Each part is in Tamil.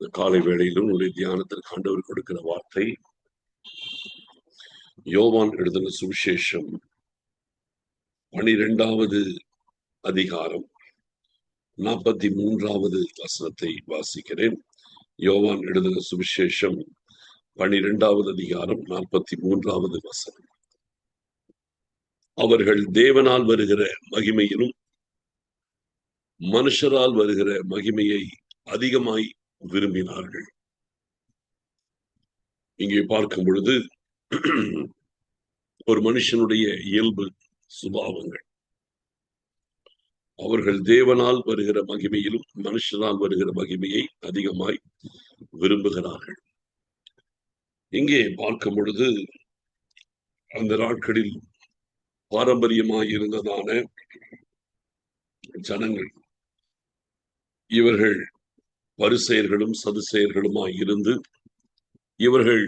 இந்த காலை வேளையிலும் உங்களுடைய தியானத்திற்கு ஆண்டவர் கொடுக்கிற வார்த்தை யோவான் எழுதின சுவிசேஷம் 12வது அதிகாரம் 43வது வசனத்தை வாசிக்கிறேன். யோவான் எழுதின சுவிசேஷம் 12வது அதிகாரம் 43வது வசனம். அவர்கள் தேவனால் வருகிற மகிமையிலும் மனுஷரால் வருகிற மகிமையை அதிகமாய் விரும்பினார்கள். இங்கே பார்க்கும் பொழுது ஒரு மனுஷனுடைய இயல்பு சுபாவங்கள், அவர்கள் தேவனால் வருகிற மகிமையிலும் மனுஷனால் வருகிற மகிமையை அதிகமாய் விரும்புகிறார்கள். இங்கே பார்க்கும் பொழுது அந்த நாட்களில் பாரம்பரியமாய் இருந்ததான ஜனங்கள், இவர்கள் பரிசேயர்களும் சதுசேயர்களுமாய் இருந்து இவர்கள்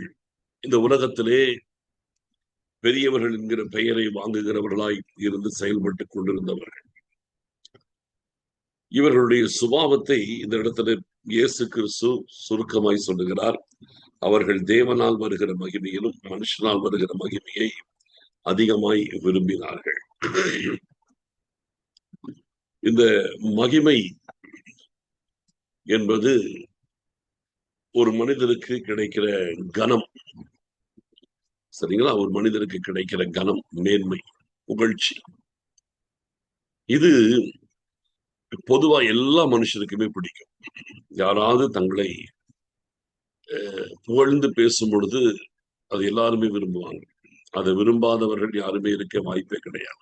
இந்த உலகத்திலே பெரியவர்கள் என்கிற பெயரை வாங்குகிறவர்களாய் இருந்து செயல்பட்டுக் கொண்டிருந்தவர்கள். இவர்களுடைய சுபாவத்தை இந்த இடத்துல இயேசு கிறிஸ்து சுருக்கமாய் சொல்லுகிறார். அவர்கள் தேவனால் வருகிற மகிமையிலும் மனுஷனால் வருகிற மகிமையை அதிகமாய் விரும்பினார்கள். இந்த மகிமை என்பது ஒரு மனிதருக்கு கிடைக்கிற கனம், சரிங்களா? ஒரு மனிதருக்கு கிடைக்கிற கனம், மேன்மை, புகழ்ச்சி. இது பொதுவா எல்லா மனுஷருக்குமே பிடிக்கும். யாராவது தங்களை புகழ்ந்து பேசும் பொழுது அது எல்லாருமே விரும்புவாங்க. அதை விரும்பாதவர்கள் யாருமே இருக்க வாய்ப்பே கிடையாது.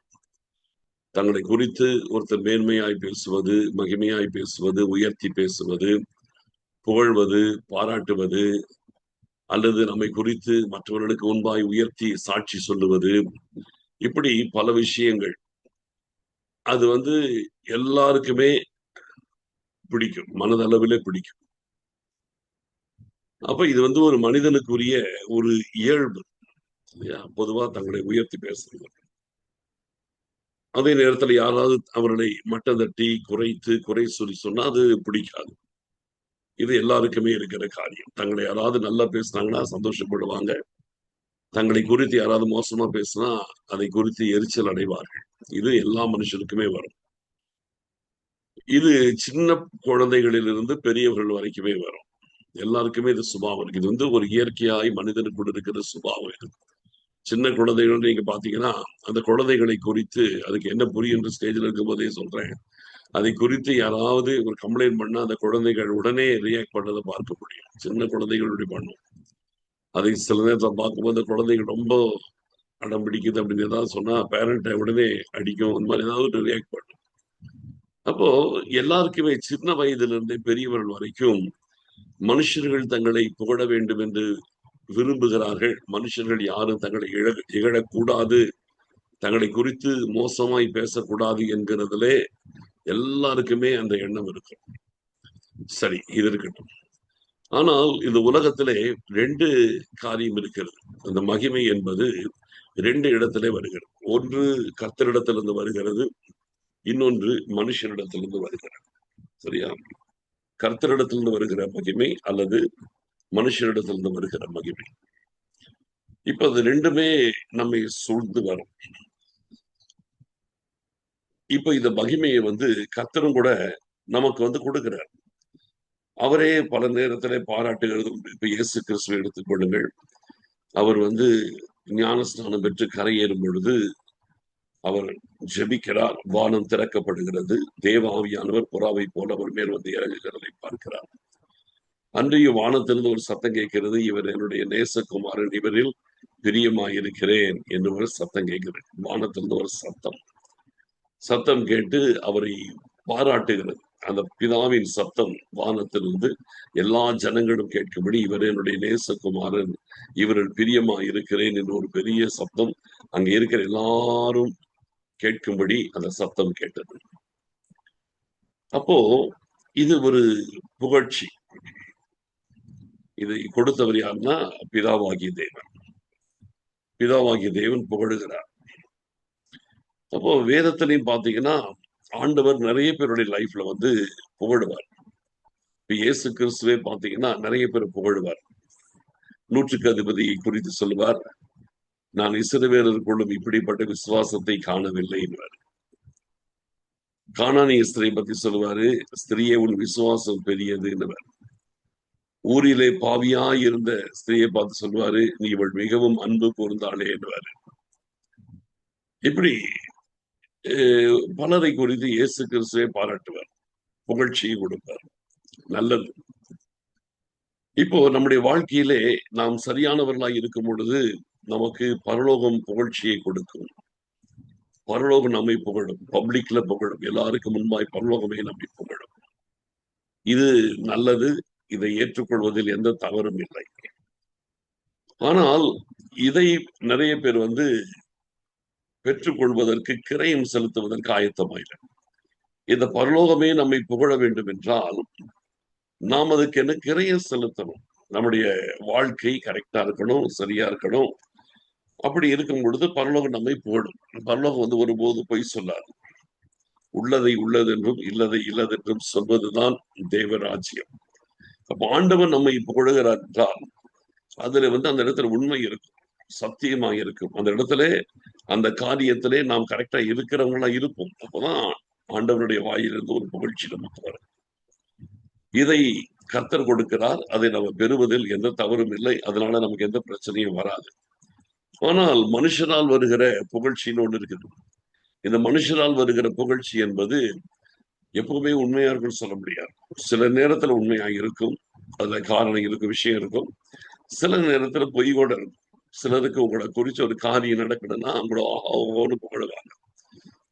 தங்களை குறித்து ஒருத்தர் மேன்மையாய் பேசுவது, மகிமையாய் பேசுவது, உயர்த்தி பேசுவது, புகழ்வது, பாராட்டுவது, அல்லது நம்மை குறித்து மற்றவர்களுக்கு முன்பாய் உயர்த்தி சாட்சி சொல்லுவது, இப்படி பல விஷயங்கள் அது எல்லாருக்குமே பிடிக்கும், மனதளவிலே பிடிக்கும். அப்ப இது ஒரு மனிதனுக்குரிய ஒரு இயல்பு. பொதுவா தங்களை உயர்த்தி பேசுறது. அதே நேரத்தில் யாராவது அவர்களை மட்டம் தட்டி குறைத்து குறை சொல்லி சொன்னா அது பிடிக்காது. இது எல்லாருக்குமே இருக்கிற காரியம். தங்களை யாராவது நல்லா பேசினாங்கன்னா சந்தோஷப்படுவாங்க. தங்களை குறித்து யாராவது மோசமா பேசினா அதை குறித்து எரிச்சல் அடைவார்கள். இது எல்லா மனுஷனுக்குமே வரும். இது சின்ன குழந்தைகளிலிருந்து பெரியவர்கள் வரைக்குமே வரும். எல்லாருக்குமே இது சுபாவம் இருக்கு. இது ஒரு இயற்கையாய் மனிதனுக்குள்ள இருக்கிற சுபாவம். இது சின்ன குழந்தைகள் நீங்க பாத்தீங்கன்னா அந்த குழந்தைகளை குறித்து அதுக்கு என்ன புரியுன்ற ஸ்டேஜ்ல இருக்கும் போதே சொல்றேன். அதை குறித்து யாராவது ஒரு கம்ப்ளைண்ட் பண்ணா அந்த குழந்தைகள் உடனே ரியாக்ட் பண்ணதை பார்க்க முடியும். சின்ன குழந்தைகளுடைய பண்ணும். அதை சில நேரத்தில் பார்க்கும்போது குழந்தைகள் ரொம்ப அடம் பிடிக்குது அப்படின்னு ஏதாவது சொன்னா பேரண்ட்டை உடனே அடிக்கும். அந்த மாதிரி ஏதாவது ரியாக்ட் பண்ணும். அப்போ எல்லாருக்குமே சின்ன வயதுல இருந்தே பெரியவர்கள் வரைக்கும் மனுஷர்கள் தங்களை புகழ வேண்டும் என்று விரும்புகிறார்கள். மனுஷர்கள் யாரும் தங்களை இகழக்கூடாது, தங்களை குறித்து மோசமாய் பேசக்கூடாது என்கிறதுலே எல்லாருக்குமே அந்த எண்ணம் இருக்கும். சரி, இது இருக்கட்டும். ஆனால் இந்த உலகத்திலே 2 காரியம் இருக்கிறது. அந்த மகிமை என்பது 2 இடத்திலே வருகிறது. ஒன்று கர்த்தரிடத்திலிருந்து வருகிறது, இன்னொன்று மனுஷனிடத்திலிருந்து வருகிறது. சரியா? கர்த்தரிடத்திலிருந்து வருகிற மகிமை அல்லது மனுஷனிடத்திலிருந்து வருகிற மகிமை. இப்ப அது 2மே நம்மை சூழ்ந்து வரும். இப்ப இந்த மகிமையை கர்த்தரும் கூட நமக்கு கொடுக்கிறார். அவரே பல நேரத்திலே பாராட்டுகிறது. இப்ப இயேசு கிறிஸ்துவை எடுத்துக் கொள்ளுங்கள். அவர் ஞானஸ்நானம் பெற்று கரையேறும் பொழுது அவர் ஜெபிக்கிறார். வானம் திறக்கப்படுகிறது. தேவ ஆவியானவர் புறாவை போல அவர் மேல் இறங்குகிறதை பார்க்கிறார். அன்றைய வானத்திலிருந்து ஒரு சத்தம் கேட்கிறது, இவர் என்னுடைய நேசகுமாரன், இவரில் பிரியமாயிருக்கிறேன் என்று ஒரு சத்தம் கேட்கிறது. வானத்திலிருந்து ஒரு சத்தம் கேட்டு அவரை பாராட்டுகிறது. அந்த பிதாவின் சத்தம் வானத்திலிருந்து எல்லா ஜனங்களும் கேட்கும்படி, இவர் என்னுடைய நேசகுமாரன், இவரில் பிரியமாயிருக்கிறேன் என்று ஒரு பெரிய சத்தம் அங்க இருக்கிற எல்லாரும் கேட்கும்படி அந்த சத்தம் கேட்டது. அப்போ இது ஒரு புகழ்ச்சி. இதை கொடுத்தவர் யாருன்னா பிதாவாகிய தேவன். பிதாவாகிய தேவன் புகழுகிறார். அப்போ வேதத்திலையும் பாத்தீங்கன்னா ஆண்டவர் நிறைய பேருடைய லைஃப்ல புகழுவார். இப்ப இயேசு கிறிஸ்துவே பாத்தீங்கன்னா நிறைய பேர் புகழ்வார். நூற்றுக்கு அதிபதியை குறித்து சொல்லுவார், நான் இஸ்ரவேலருக்குள்ளும் இப்படிப்பட்ட விசுவாசத்தை காணவில்லை என்பார். கானானிய ஸ்திரியை பத்தி சொல்லுவாரு, ஸ்திரியே உன் விசுவாசம் பெரியது என்பார். ஊரிலே பாவியாய் இருந்த ஸ்திரியை பார்த்து சொல்லுவாரு, நீ இவள் மிகவும் அன்பு கூர்ந்தாளே என்பாரு. இப்படி பலரை குறித்து இயேசு கிறிஸ்துவை பாராட்டுவார், புகழ்ச்சியை கொடுப்பார். நல்லது. இப்போ நம்முடைய வாழ்க்கையிலே நாம் சரியானவர்களாய் இருக்கும் பொழுது நமக்கு பரலோகம் புகழ்ச்சியை கொடுக்கும். பரலோகம் நம்மை புகழும், பப்ளிக்ல புகழும், எல்லாருக்கும் முன்பாய் பரலோகமே நம்மை புகழும். இது நல்லது. இதை ஏற்றுக்கொள்வதில் எந்த தவறும் இல்லை. ஆனால் இதை நிறைய பேர் பெற்றுக்கொள்வதற்கு கிரயம் செலுத்துவதற்கு ஆயத்தமாயில்லை. இந்த பரலோகமே நம்மை புகழ வேண்டும் என்றால் நாம் அதுக்கு என்ன கிரயம் செலுத்தணும். நம்முடைய வாழ்க்கை கரெக்டா இருக்கணும், சரியா இருக்கணும். அப்படி இருக்கும் பொழுது பரலோகம் நம்மை புகழும். பரலோகம் ஒருபோது பொய் சொல்லாது. உள்ளதை உள்ளதென்றும் இல்லதை இல்லதென்றும் சொல்வதுதான் தேவராஜ்யம். அப்ப ஆண்டவன் நம்மை புகழுகிறார் என்றால் அதுல அந்த இடத்துல உண்மை இருக்கும், சத்தியமாக இருக்கும். அந்த இடத்துல அந்த காரியத்திலே நாம் கரெக்டா இருக்கிறவங்களா இருப்போம். அப்பதான் ஆண்டவனுடைய வாயிலிருந்து ஒரு புகழ்ச்சி நமக்கு வரும். இதை கர்த்தர் கொடுக்கிறார். அதை நம்ம பெறுவதில் எந்த தவறும் இல்லை. அதனால நமக்கு எந்த பிரச்சனையும் வராது. ஆனால் மனுஷனால் வருகிற புகழ்ச்சின்னு ஒண்ணு இருக்குது. இந்த மனுஷனால் வருகிற புகழ்ச்சி என்பது எப்பவுமே உண்மையா இருக்குன்னு சொல்ல முடியாது. சில நேரத்துல உண்மையா இருக்கும், அதுல காரணம் இருக்கும், விஷயம் இருக்கும். சில நேரத்துல பொய் கூட இருக்கும். சிலருக்கு உங்களை குறிச்சு ஒரு காரியம் நடக்கணும்னா அவங்களோட புகழுவாங்க.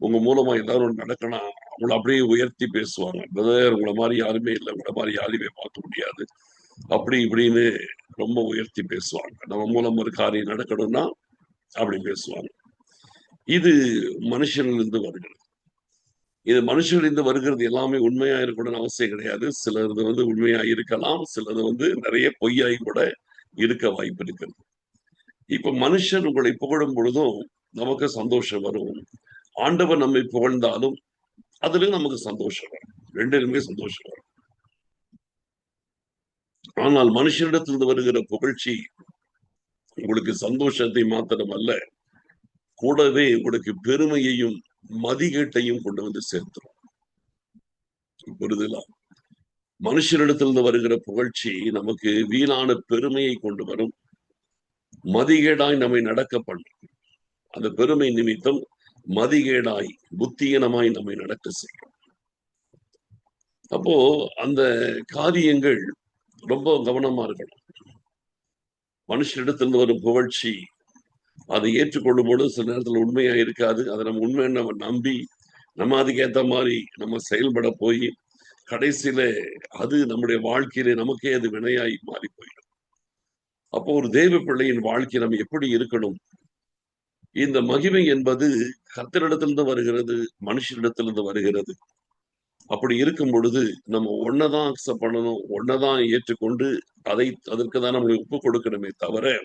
உங்க மூலமா எல்லாரும் நடக்கணும், அவங்கள அப்படியே உயர்த்தி பேசுவாங்க. பிரதர் உங்களை மாதிரி யாருமே இல்லை, உங்களை மாதிரி யாருமே பார்க்க முடியாது, அப்படி இப்படின்னு ரொம்ப உயர்த்தி பேசுவாங்க. நம்ம மூலம் ஒரு காரியம் நடக்கணும்னா அப்படி பேசுவாங்க. இது மனுஷனிலிருந்து வருகிறது. இது மனுஷனிலிருந்து வருகிறது எல்லாமே உண்மையா இருக்கணும்னு அவசியம் கிடையாது. சிலது உண்மையா இருக்கலாம், சிலது நிறைய பொய்யாய் கூட இருக்க வாய்ப்பு இருக்கிறது. இப்ப மனுஷன் உங்களை புகழும் பொழுதும் நமக்கு சந்தோஷம் வரும். ஆண்டவர் நம்மை புகழ்ந்தாலும் அதுல நமக்கு சந்தோஷம் வரும். ரெண்டிலுமே சந்தோஷம் வரும். ஆனால் மனுஷனிடத்திலிருந்து வருகிற புகழ்ச்சி உங்களுக்கு சந்தோஷத்தை மாத்திரம் அல்ல, கூடவே உங்களுக்கு பெருமையையும் மதிகேட்டையும் கொண்டு வந்து சேர்த்துரும். புரிதலா? மனுஷனிடத்திலிருந்து வருகிற புகழ்ச்சி நமக்கு வீணான பெருமையை கொண்டு வரும், மதிகேடாய் நம்மை நடக்க பண்ணும். அந்த பெருமை நிமித்தம் மதிகேடாய் புத்தியனமாய் நம்மை நடக்க செய்யும். அப்போ அந்த காரியங்கள் ரொம்ப கவனமா இருக்கணும். மனுஷனிடத்திலிருந்து வரும் புகழ்ச்சி அதை ஏற்றுக்கொள்ளும் பொழுது சில நேரத்துல உண்மையா இருக்காது. அதை நம்ம உண்மைன்னு நம்ம நம்பி நம்ம அதுக்கேற்ற மாதிரி நம்ம செயல்பட போய் கடைசியில அது நம்முடைய வாழ்க்கையில நமக்கே அது வினையாய் மாறி போயிடும். அப்போ ஒரு தேவ பிள்ளையின் வாழ்க்கை நம்ம எப்படி இருக்கணும்? இந்த மகிமை என்பது கர்த்தரிடத்திலிருந்து வருகிறது, மனுஷனிடத்திலிருந்து வருகிறது. அப்படி இருக்கும் பொழுது நம்ம ஒன்னதான் அக்செப்ட் பண்ணணும், ஒன்னதான் ஏற்றுக்கொண்டு அதற்கு தான் நம்மளை ஒப்பு கொடுக்கணுமே தவிர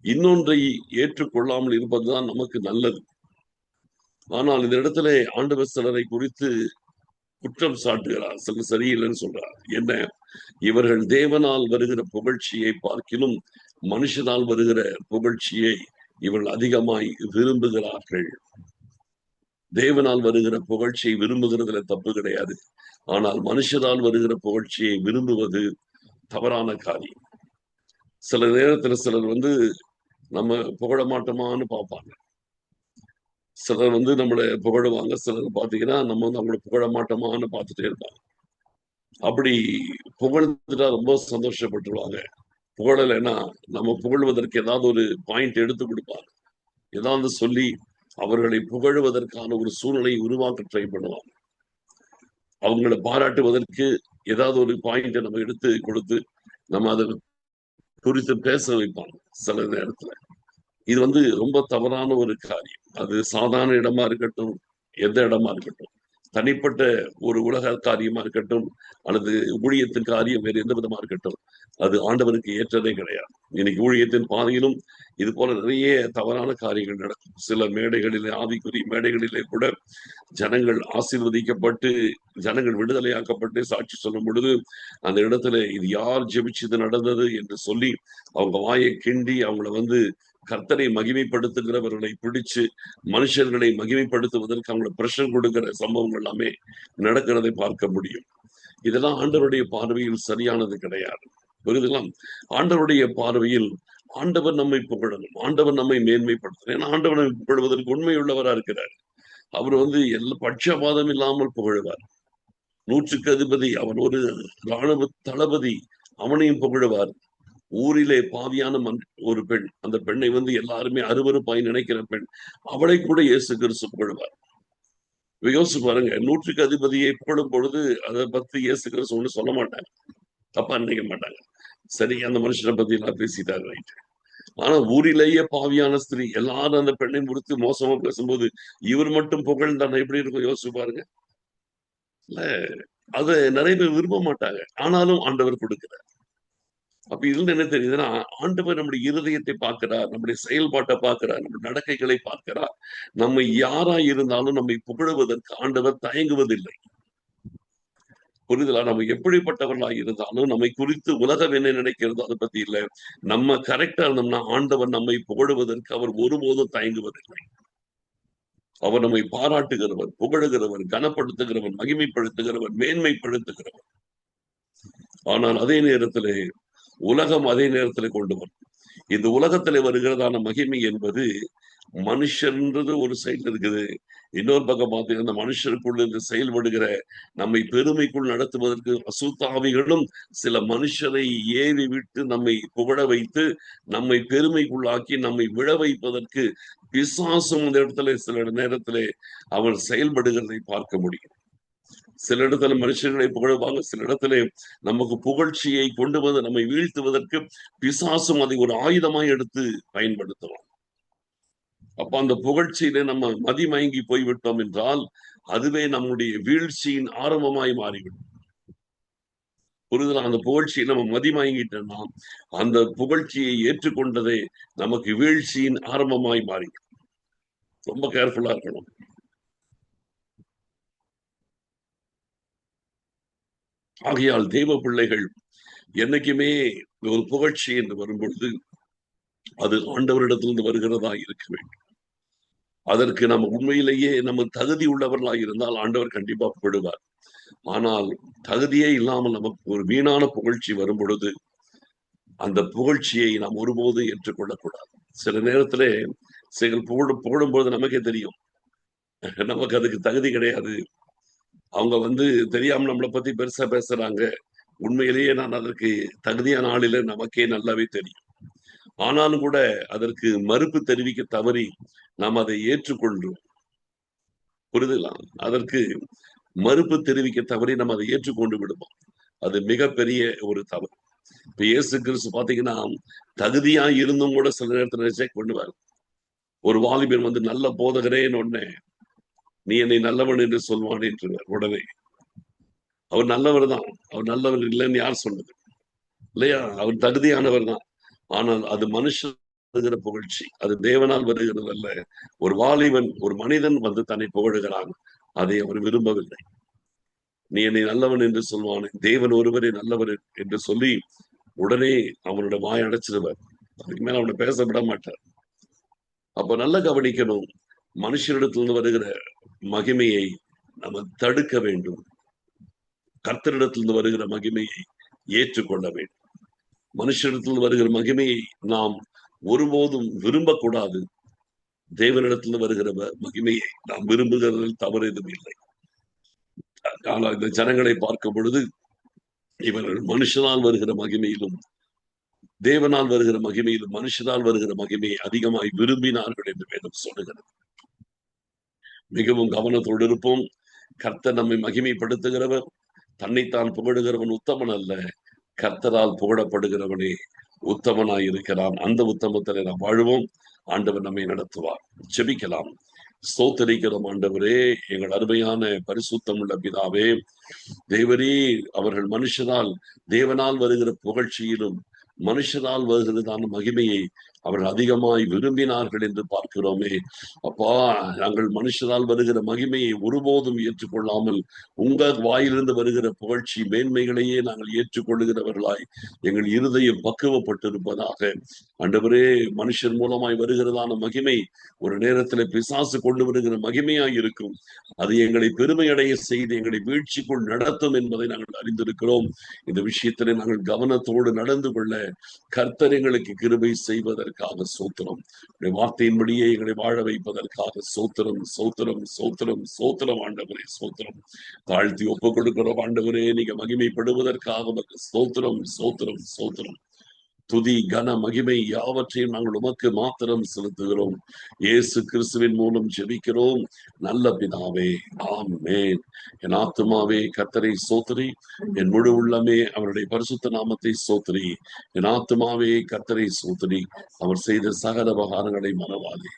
இன்னொன்றை ஏற்றுக்கொள்ளாமல் இருப்பதுதான் நமக்கு நல்லது. ஆனால் இந்த இடத்துல ஆண்டவர் சிலரை குறித்து குற்றம் சாட்டுகிறார், சிலர் சரியில்லைன்னு சொல்றார். என்ன? இவர்கள் தேவனால் வருகிற புகழ்ச்சியை பார்க்கிலும் மனுஷனால் வருகிற புகழ்ச்சியை இவர்கள் அதிகமாய் விரும்புகிறார்கள். தேவனால் வருகிற புகழ்ச்சியை விரும்புகிறதுல தப்பு கிடையாது. ஆனால் மனுஷனால் வருகிற புகழ்ச்சியை விரும்புவது தவறான காரியம். சில நேரத்துல சிலர் நம்ம புகழ மாட்டோமான்னு பார்ப்பாங்க. சிலர் நம்மளை புகழுவாங்க, சிலர் பாத்தீங்கன்னா நம்ம அவங்கள புகழ மாட்டோமான்னு பார்த்துட்டே இருப்பாங்க. அப்படி புகழ்ந்துட்டா ரொம்ப சந்தோஷப்பட்டுருவாங்க. புகழலைன்னா நம்ம புகழ்வதற்கு ஏதாவது ஒரு பாயிண்ட் எடுத்து கொடுப்பாங்க, ஏதாவது சொல்லி அவர்களை புகழுவதற்கான ஒரு சூழ்நிலையை உருவாக்க ட்ரை பண்ணுவாங்க. அவங்களை பாராட்டுவதற்கு ஏதாவது ஒரு பாயிண்ட நம்ம எடுத்து கொடுத்து நம்ம அதை குறித்து பேச வைப்பாங்க சில நேரத்துல. இது ரொம்ப தவறான ஒரு காரியம். அது சாதாரண இடமா இருக்கட்டும், எந்த இடமா இருக்கட்டும், தனிப்பட்ட ஒரு உலக காரியமா இருக்கட்டும், அல்லது ஊழியத்தின் காரியம் வேறு எந்த விதமா இருக்கட்டும், அது ஆண்டவருக்கு ஏற்றதே கிடையாது. இன்னைக்கு ஊழியத்தின் பாதையிலும் இது போல நிறைய தவறான காரியங்கள் நடக்கும். சில மேடைகளிலே, ஆவிக்குரிய மேடைகளிலே கூட ஜனங்கள் ஆசீர்வதிக்கப்பட்டு, ஜனங்கள் விடுதலையாக்கப்பட்டு சாட்சி சொல்லும் பொழுது, அந்த இடத்துல இது யார் ஜெபிச்சு இது நடந்தது என்று சொல்லி அவங்க வாயை கிண்டி அவங்கள கர்த்தரை மகிமைப்படுத்துகிறவர்களை பிடிச்சு மனுஷர்களை மகிமைப்படுத்துவதற்கு அவங்களை பிரஷர் கொடுக்கிற சம்பவங்கள் எல்லாமே நடக்கிறதை பார்க்க முடியும். இதெல்லாம் ஆண்டவருடைய பார்வையில் சரியானது கிடையாது. புரியுதுங்களா? ஆண்டவருடைய பார்வையில் ஆண்டவர் நம்மை புகழணும், ஆண்டவர் நம்மை மேன்மைப்படுத்தணும். ஏன்னா ஆண்டவனை புகழ்வதற்கு உண்மையுள்ளவரா இருக்கிறார். அவர் எல்லா பட்சபாதம் இல்லாமல் புகழுவார். 100க்கு அதிபதி, அவன் ஒரு இராணுவ தளபதி, அவனையும் புகழுவார். ஊரிலே பாவியான ஒரு பெண், அந்த பெண்ணை எல்லாருமே அருவருப்பாய் நினைக்கிற பெண், அவளை கூட இயேசு கிறிஸ்து புகழுவார். யோசிச்சு பாருங்க, 100க்கு அதிபதியை புகழும் பொழுது அதை பத்தி இயேசு கிறிஸ்து ஒண்ணு சொல்ல மாட்டாங்க, தப்பா நினைக்க மாட்டாங்க. சரி, அந்த மனுஷனை பத்தி எல்லாம் பேசிட்டாரு, ரைட். ஆனா ஊரிலேயே பாவியான ஸ்திரீ எல்லாரும் அந்த பெண்ணை முறித்து மோசமா பேசும்போது இவர் மட்டும் புகழ்ந்தான எப்படி இருக்கும் யோசிச்சு பாருங்க. இல்ல, அதை நிறைய பேர் விரும்ப மாட்டாங்க, ஆனாலும் ஆண்டவர் கொடுக்கிறார். அப்ப இதுல என்ன தெரியுதுன்னா, ஆண்டவர் நம்முடைய இருதயத்தை பார்க்கிறார், நம்முடைய செயல்பாட்டை பார்க்கிறார், நம்முடைய நடக்கைகளை பார்க்கிறார். நம்ம யாரா இருந்தாலும் நம்மை புகழுவதற்கு ஆண்டவர் தயங்குவதில்லை. புரிதலா? நம்ம எப்படிப்பட்டவர்களாக இருந்தாலும் நம்மை குறித்து உலகம் என்ன நினைக்கிறதோ அதை பத்தி இல்ல. நம்ம கரெக்டா இருந்தோம்னா ஆண்டவர் நம்மை புகழுவதற்கு அவர் ஒருபோதும் தயங்குவதில்லை. அவர் நம்மை பாராட்டுகிறவர், புகழுகிறவர், கனப்படுத்துகிறவர், மகிமைப்படுத்துகிறவர், மேன்மைப்படுத்துகிறவர். ஆனால் அதே நேரத்திலே உலகம் அதே நேரத்திலே கொண்டு வரும். இந்த உலகத்திலே வருகிறதான மகிமை என்பது மனுஷன்றது ஒரு சைடு இருக்குது. இன்னொரு பக்கம் பார்த்தீங்கன்னா மனுஷருக்குள்ள இருந்து செயல்படுகிற நம்மை பெருமைக்குள் நடத்துவதற்கு அசுத்தாவிகளும் சில மனுஷரை ஏவி விட்டு நம்மை புகழ வைத்து நம்மை பெருமைக்குள்ளாக்கி நம்மை விழ வைப்பதற்கு பிசாசும் இந்த இடத்துல சில நேரத்திலே அவர் செயல்படுகிறதை பார்க்க முடியும். சில இடத்துல மனுஷர்களை புகழ்வாங்க, சில இடத்துல நமக்கு புகழ்ச்சியை கொண்டு நம்மை வீழ்த்துவதற்கு பிசாசும் அதை ஒரு ஆயுதமாய் எடுத்து பயன்படுத்துவான். அப்ப அந்த புகழ்ச்சியில நம்ம மதிமயங்கி போய்விட்டோம் என்றால் அதுவே நம்முடைய வீழ்ச்சியின் ஆரம்பமாய் மாறிவிடும். புரிதலா? அந்த புகழ்ச்சியை நம்ம மதிமயங்கிட்டோம்னா அந்த புகழ்ச்சியை ஏற்றுக்கொண்டதே நமக்கு வீழ்ச்சியின் ஆரம்பமாய் மாறி. ரொம்ப கேர்ஃபுல்லா இருக்கணும். ஆகையால் தேவ பிள்ளைகள் என்னைக்குமே ஒரு புகழ்ச்சி என்று வரும்பொழுது அது ஆண்டவரிடத்திலிருந்து வருகிறதா இருக்க வேண்டும். அதற்கு நம்ம உண்மையிலேயே நம்ம தகுதி உள்ளவர்களாக இருந்தால் ஆண்டவர் கண்டிப்பா புகழுவார். ஆனால் தகுதியே இல்லாமல் நமக்கு ஒரு வீணான புகழ்ச்சி வரும் பொழுது அந்த புகழ்ச்சியை நாம் ஒருபோது ஏற்றுக்கொள்ளக்கூடாது. சில நேரத்திலே சிலர் புகழும்போது நமக்கே தெரியும் நமக்கு அதுக்கு தகுதி கிடையாது. அவங்க தெரியாம நம்மளை பத்தி பெருசா பேசுறாங்க. உண்மையிலேயே நான் அதற்கு தகுதியான ஆளில நமக்கே நல்லாவே தெரியும். ஆனாலும் கூட அதற்கு மறுப்பு தெரிவிக்க தவறி நாம் அதை ஏற்றுக்கொள்றோம். புரிதுங்களா? அதற்கு மறுப்பு தெரிவிக்க தவறி நம்ம அதை ஏற்றுக்கொண்டு விடுவோம். அது மிகப்பெரிய ஒரு தவறு. இப்ப இயேசு கிறிஸ்து பாத்தீங்கன்னா தகுதியா இருந்தும் கூட சில நேரத்தில் ரிஜெக்ட் பண்ணுவார். ஒரு வாலிபன் நல்ல போதகரேன்னு உடனே நீ என்னை நல்லவன் என்று சொல்வான் என்று உடனே. அவர் நல்லவர் தான், அவர் நல்லவர் இல்லைன்னு யார் சொன்னது? இல்லையா? அவர் தகுதியானவர் தான். ஆனால் அது மனுஷன் வருகிற புகழ்ச்சி, அது தேவனால் வருகிறது அல்ல. ஒரு வாலிபன், ஒரு மனிதன் தன்னை புகழுகிறான், அதை அவர் விரும்பவில்லை. நீ என்னை நல்லவன் என்று சொல்வானே, தேவன் ஒருவரே நல்லவர் என்று சொல்லி உடனே அவனோட வாய் அடைச்சிருவார். அதுக்கு மேல அவனை பேச விட மாட்டார். அப்ப நல்லா கவனிக்கணும், மனுஷரிடத்திலிருந்து வருகிற மகிமையை நம்ம தடுக்க வேண்டும். கர்த்தரிடத்திலிருந்து வருகிற மகிமையை ஏற்றுக்கொள்ள வேண்டும். மனுஷரிடத்திலிருந்து வருகிற மகிமையை நாம் ஒருபோதும் விரும்பக்கூடாது. தேவனிடத்திலிருந்து வருகிற மகிமையை நாம் விரும்புகிறதில் தவறு எதுவும் இல்லை. ஆனால் இந்த ஜனங்களை பார்க்கும் பொழுது இவர்கள் மனுஷனால் வருகிற மகிமையிலும் தேவனால் வருகிற மகிமையிலும் மனுஷனால் வருகிற மகிமையை அதிகமாய் விரும்பினார்கள் என்று வேதம் சொல்லுகிறது. மிகவும் கவனத்தோடு இருப்போம். கர்த்தர் நம்மை மகிமைப்படுத்துகிறவர். தன்னைத்தான் புகழுகிறவன் உத்தமன் அல்ல, கர்த்தரால் புகழப்படுகிறவனே உத்தமனாய் இருக்கிறான். அந்த உத்தமத்தில் நாம் வாழ்வோம். ஆண்டவர் நம்மை நடத்துவார். ஜெபிக்கலாம். ஸ்தோத்தரிக்கிறோம் ஆண்டவரே. எங்கள் அருமையான பரிசுத்தம் உள்ள பிதாவே, தேவரே, அவர்கள் மனுஷனால் தேவனால் வருகிற புகழ்ச்சியிலும் மனுஷனால் வருகிறதான மகிமையை அவர்கள் அதிகமாய் விரும்பினார்கள் என்று பார்க்கிறோமே. அப்பா, நாங்கள் மனுஷனால் வருகிற மகிமையை ஒருபோதும் ஏற்றுக்கொள்ளாமல் உங்க வாயிலிருந்து வருகிற புகழ்ச்சி மேன்மைகளையே நாங்கள் ஏற்றுக்கொள்ளுகிறவர்களாய் எங்கள் இருதயம் பக்குவப்பட்டிருப்பதாக. ஆண்டவரே, மனுஷன் மூலமாய் வருகிறதான மகிமை ஒரு நேரத்தில் பிசாசு கொண்டு வருகிற மகிமையாய் இருக்கும். அது எங்களை பெருமையடைய செய்து எங்களை வீழ்ச்சிக்குள் நடத்தும் என்பதை நாங்கள் அறிந்திருக்கிறோம். இந்த விஷயத்திலே நாங்கள் கவனத்தோடு நடந்து கொள்ள கர்த்தர் எங்களுக்கு கிருபை செய்வதற்காக சோத்திரம். வார்த்தையின்படியே எங்களை வாழ வைப்பதற்காக சோத்திரம், சோத்திரம், சோத்திரம், சோத்திரம். ஆண்டவரே சோத்திரம். தாழ்த்தி ஒப்புக் கொடுக்கிறோம் ஆண்டவரே. நீங்க மகிமைப்படுவதற்காக சோத்திரம், சோத்திரம், சோத்திரம். துதி கன மகிமை யாவற்றையும் நாங்கள் உமக்கு மாத்திரம் செலுத்துகிறோம். இயேசு கிறிஸ்துவின் மூலம் ஜெபிக்கிறோம் நல்ல பிதாவே, ஆமென். என் ஆத்துமாவே கர்த்தரை ஸ்தோத்திரி, என் முழு உள்ளமே அவருடைய பரிசுத்த நாமத்தை ஸ்தோத்திரி. என் ஆத்துமாவே கர்த்தரை ஸ்தோத்திரி, அவர் செய்த சகல உபகாரங்களை மறவாதே.